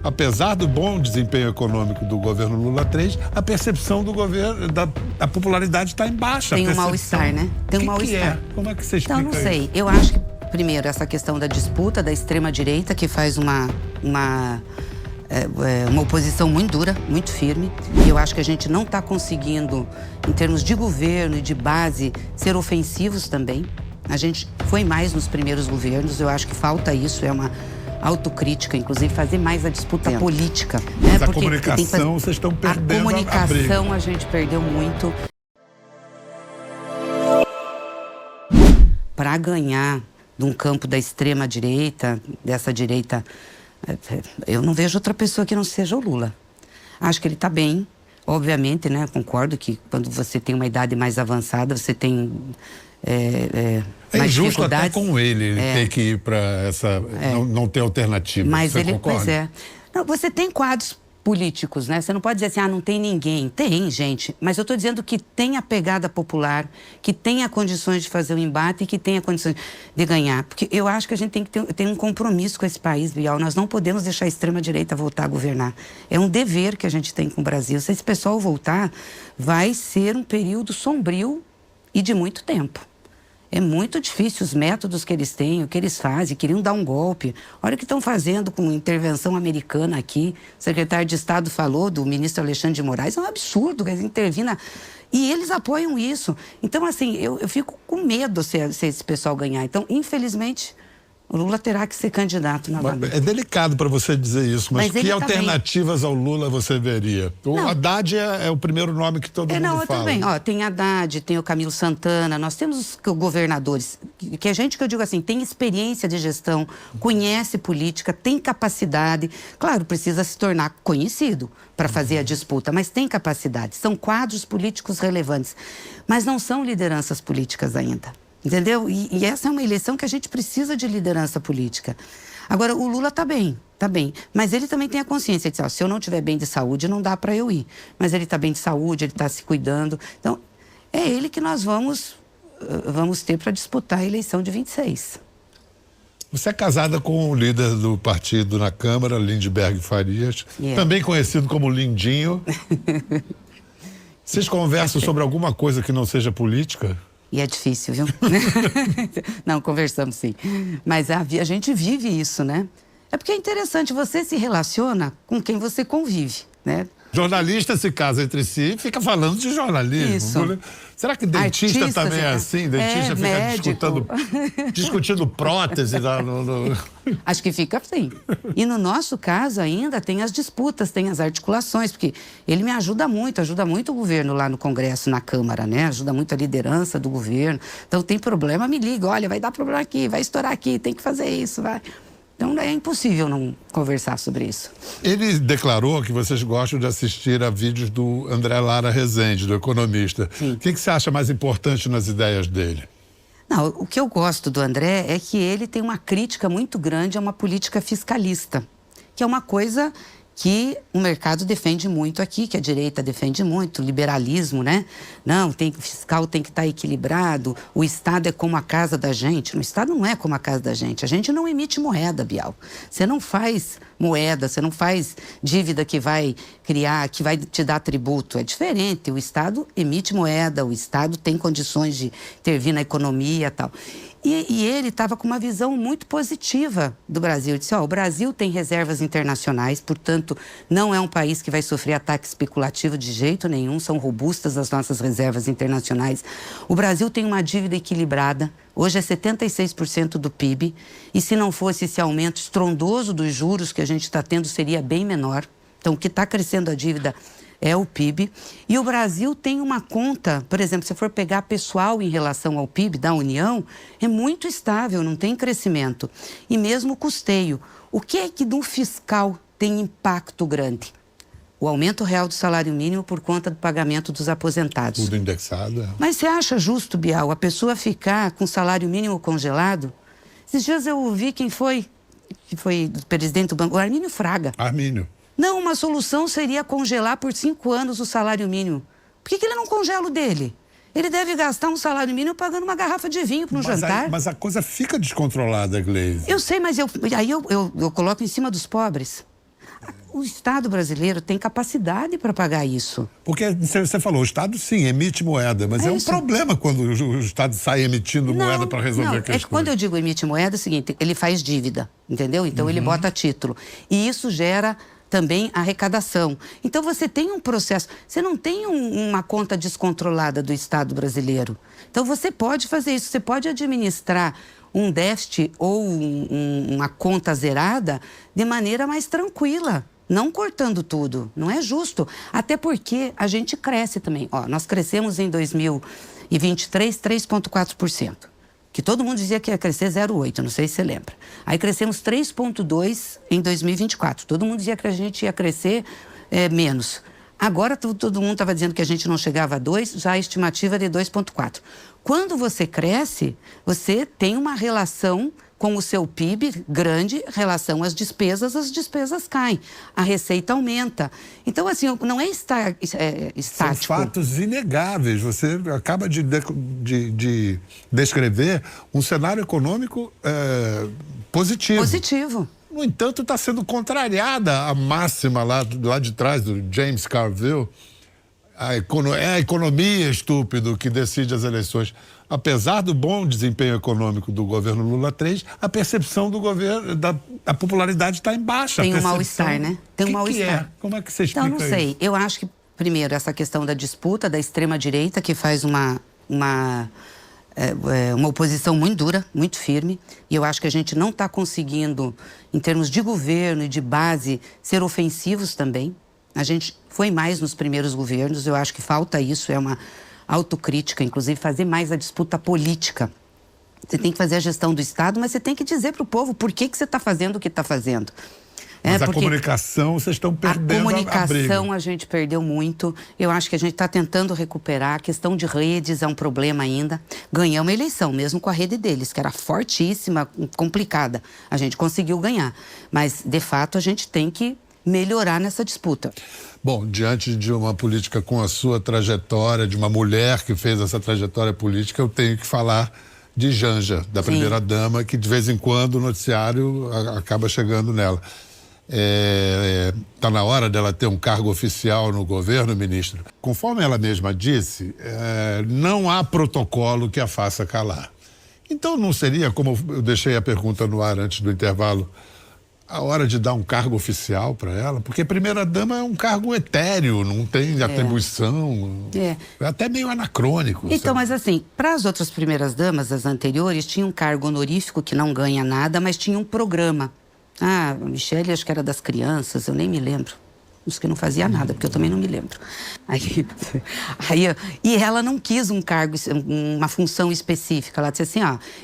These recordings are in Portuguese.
apesar do bom desempenho econômico do governo Lula 3, a percepção do governo, da popularidade está em baixa. Tem um mal-estar, né? Tem um mal-estar. Como é que você explica Então, não sei. isso? Eu acho que, primeiro, essa questão da disputa da extrema-direita, que faz uma oposição muito dura, muito firme. E eu acho que a gente não está conseguindo, em termos de governo e de base, ser ofensivos também. A gente foi mais nos primeiros governos, eu acho que falta isso, é uma autocrítica, inclusive fazer mais a disputa política. Né? Mas a comunicação, vocês estão perdendo a comunicação, briga. a gente perdeu muito. Para ganhar de um campo da extrema-direita, dessa direita, eu não vejo outra pessoa que não seja o Lula. Acho que ele está bem, obviamente, né? Concordo que quando você tem uma idade mais avançada, você tem mais injusto até dificuldades. com ele ter que ir para essa... Não ter alternativa. Mas você ele, concorda? pois é. Não, você tem quadros políticos, né? Você não pode dizer assim, não tem ninguém. Tem, gente. Mas eu estou dizendo que tem a pegada popular, que tenha condições de fazer o embate e que tenha condições de ganhar. Porque eu acho que a gente tem que ter um compromisso com esse país, Bial. Nós não podemos deixar a extrema-direita voltar a governar. É um dever que a gente tem com o Brasil. Se esse pessoal voltar, vai ser um período sombrio e de muito tempo. É muito difícil os métodos que eles têm, o que eles fazem, queriam dar um golpe. Olha o que estão fazendo com intervenção americana aqui. O secretário de Estado falou do ministro Alexandre de Moraes, é um absurdo, eles intervinam. E eles apoiam isso. Então, assim, eu fico com medo se esse pessoal ganhar. Então, infelizmente, o Lula terá que ser candidato novamente. É delicado para você dizer isso, mas que alternativas ao Lula você veria? O Haddad é o primeiro nome que todo mundo fala. Também. Ó, tem Haddad, tem o Camilo Santana, nós temos os governadores, que é gente que eu digo assim, tem experiência de gestão, conhece política, tem capacidade. Claro, precisa se tornar conhecido para fazer a disputa, mas tem capacidade. São quadros políticos relevantes, mas não são lideranças políticas ainda. Entendeu? E essa é uma eleição que a gente precisa de liderança política. Agora, o Lula tá bem, mas ele também tem a consciência de dizer, ó, se eu não estiver bem de saúde, não dá para eu ir. Mas ele tá bem de saúde, ele tá se cuidando. Então, é ele que nós vamos ter para disputar a eleição de 26. Você é casada com o líder do partido na Câmara, Lindbergh Farias, também conhecido como Lindinho. Vocês conversam sobre alguma coisa que não seja política? E é difícil, viu? Não, conversamos sim. Mas a gente vive isso, né? É porque é interessante, você se relaciona com quem você convive, né? Jornalista se casa entre si e fica falando de jornalismo. Isso. Será que dentista Artista, também é assim? Dentista fica discutindo prótese lá no... Acho que fica assim. E no nosso caso ainda tem as disputas, tem as articulações, porque ele me ajuda muito o governo lá no Congresso, na Câmara, né? Ajuda muito a liderança do governo. Então tem problema, me liga, olha, vai dar problema aqui, vai estourar aqui, tem que fazer isso, vai... Então é impossível não conversar sobre isso. Ele declarou que vocês gostam de assistir a vídeos do André Lara Rezende, do economista. Sim. O que você acha mais importante nas ideias dele? Não, o que eu gosto do André é que ele tem uma crítica muito grande a uma política fiscalista, que é uma coisa que o mercado defende muito aqui, que a direita defende muito, o liberalismo, né? Não, o fiscal tem que estar equilibrado, o Estado é como a casa da gente. O Estado não é como a casa da gente. A gente não emite moeda, Bial. Você não faz moeda, você não faz dívida que vai criar, que vai te dar tributo. É diferente. O Estado emite moeda, o Estado tem condições de intervir na economia e tal. E ele estava com uma visão muito positiva do Brasil. Ele disse, ó, o Brasil tem reservas internacionais, portanto, não é um país que vai sofrer ataque especulativo de jeito nenhum, são robustas as nossas reservas internacionais. O Brasil tem uma dívida equilibrada, hoje é 76% do PIB, e se não fosse esse aumento estrondoso dos juros que a gente está tendo, seria bem menor. Então, o que está crescendo a dívida é o PIB. E o Brasil tem uma conta, por exemplo, se for pegar pessoal em relação ao PIB da União, é muito estável, não tem crescimento. E mesmo o custeio. O que é que no fiscal tem impacto grande? O aumento real do salário mínimo por conta do pagamento dos aposentados. Tudo indexado. Mas você acha justo, Bial, a pessoa ficar com o salário mínimo congelado? Esses dias eu ouvi quem foi o presidente do banco, o Armínio Fraga. Armínio. Não, uma solução seria congelar por 5 anos o salário mínimo. Por que ele não congela o dele? Ele deve gastar um salário mínimo pagando uma garrafa de vinho para um jantar. Mas a coisa fica descontrolada, Gleisi. Eu sei, mas aí eu coloco em cima dos pobres. o Estado brasileiro tem capacidade para pagar isso. Porque você falou, o Estado sim emite moeda, mas é um problema quando o Estado sai emitindo moeda para resolver a questão. Quando eu digo emite moeda, é o seguinte, ele faz dívida, entendeu? Então ele bota título. E isso gera também arrecadação. Então você tem um processo, você não tem uma conta descontrolada do Estado brasileiro. Então você pode fazer isso, você pode administrar um déficit ou uma conta zerada de maneira mais tranquila, não cortando tudo. Não é justo. Até porque a gente cresce também. Ó, nós crescemos em 2023 3,4%. Que todo mundo dizia que ia crescer 0,8%, não sei se você lembra. Aí crescemos 3,2% em 2024. Todo mundo dizia que a gente ia crescer menos. Agora todo mundo estava dizendo que a gente não chegava a 2%, já a estimativa é de 2,4%. Quando você cresce, você tem uma relação com o seu PIB grande, em relação às despesas caem, a receita aumenta. Então, assim, não é estático. São fatos inegáveis. Você acaba de descrever um cenário econômico positivo. Positivo. No entanto, está sendo contrariada a máxima lá de trás do James Carville. É a economia, estúpido, que decide as eleições. Apesar do bom desempenho econômico do governo Lula III, a percepção do governo, a popularidade está em baixa. Tem um mal-estar, né? Tem um mal-estar. Como é que você explica isso? Então, não sei. Eu acho que, primeiro, essa questão da disputa da extrema-direita, que faz uma oposição muito dura, muito firme, e eu acho que a gente não está conseguindo, em termos de governo e de base, ser ofensivos também. A gente foi mais nos primeiros governos, eu acho que falta isso, é uma autocrítica, inclusive fazer mais a disputa política. Você tem que fazer a gestão do Estado, mas você tem que dizer para o povo por que você está fazendo o que está fazendo. Mas a comunicação, vocês estão perdendo a briga. A comunicação a gente perdeu muito. Eu acho que a gente está tentando recuperar. A questão de redes é um problema ainda. Ganhamos a eleição, mesmo com a rede deles, que era fortíssima, complicada. A gente conseguiu ganhar. Mas, de fato, a gente tem que melhorar nessa disputa. Bom, diante de uma política com a sua trajetória, de uma mulher que fez essa trajetória política, eu tenho que falar de Janja, da primeira-dama, que de vez em quando o noticiário acaba chegando nela. Está na hora dela ter um cargo oficial no governo, ministro. Conforme ela mesma disse, não há protocolo que a faça calar. Então não seria, como eu deixei a pergunta no ar antes do intervalo, a hora de dar um cargo oficial para ela? Porque primeira-dama é um cargo etéreo, não tem atribuição. É até meio anacrônico. Então, sabe? mas assim, para as outras primeiras-damas, as anteriores, tinha um cargo honorífico que não ganha nada, mas tinha um programa. Ah, a Michele acho que era das crianças, eu nem me lembro. Os que não fazia nada, porque eu também não me lembro. E ela não quis um cargo, uma função específica. Ela disse assim,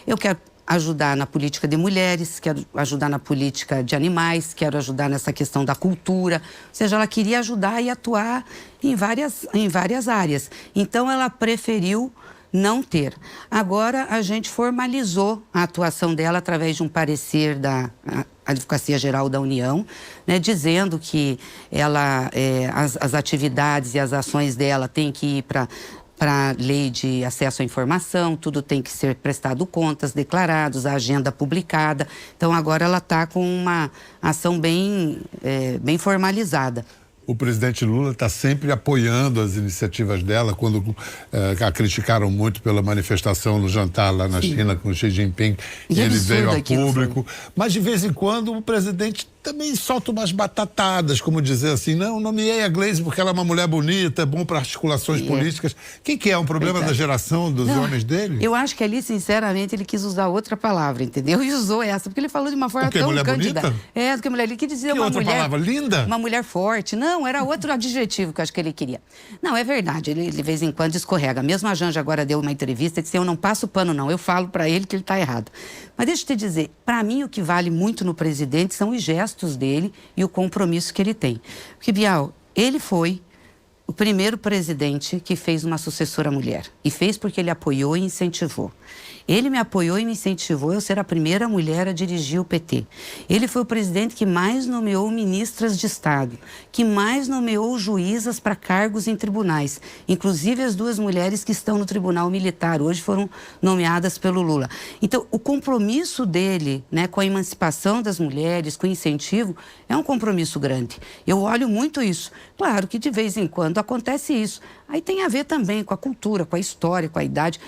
eu quero ajudar na política de mulheres, quero ajudar na política de animais, quero ajudar nessa questão da cultura. Ou seja, ela queria ajudar e atuar em várias áreas. Então, ela preferiu não ter. Agora, a gente formalizou a atuação dela através de um parecer da Advocacia Geral da União, né, dizendo que as atividades e as ações dela têm que ir para a lei de acesso à informação, tudo tem que ser prestado contas, declarados, a agenda publicada. Então, agora ela está com uma ação bem formalizada. O presidente Lula está sempre apoiando as iniciativas dela, quando a criticaram muito pela manifestação no jantar lá na China com Xi Jinping, e ele veio a público. Mas, de vez em quando, o presidente também solta umas batatadas, como dizer assim, não nomeei a Gleisi porque ela é uma mulher bonita, é bom para articulações políticas. O que é? Um problema da geração dos homens dele? Eu acho que ali, sinceramente, ele quis usar outra palavra, entendeu? E usou essa, porque ele falou de uma forma tão mulher cândida. Bonita? Porque mulher, ele quis dizer que uma outra mulher... palavra? Linda? Uma mulher forte. Não, era outro adjetivo que eu acho que ele queria. Não, é verdade, ele de vez em quando escorrega. Mesmo a Janja agora deu uma entrevista e disse, eu não passo pano não, eu falo para ele que ele está errado. Mas deixa eu te dizer, para mim o que vale muito no presidente são os gestos dele e o compromisso que ele tem. Porque, Bial, ele foi o primeiro presidente que fez uma sucessora mulher. E fez porque ele apoiou e incentivou. Ele me apoiou e me incentivou eu ser a primeira mulher a dirigir o PT. Ele foi o presidente que mais nomeou ministras de Estado, que mais nomeou juízas para cargos em tribunais. Inclusive as 2 mulheres que estão no Tribunal Militar, hoje foram nomeadas pelo Lula. Então, o compromisso dele, né, com a emancipação das mulheres, com o incentivo, é um compromisso grande. Eu olho muito isso. Claro que de vez em quando acontece isso. Aí tem a ver também com a cultura, com a história, com a idade.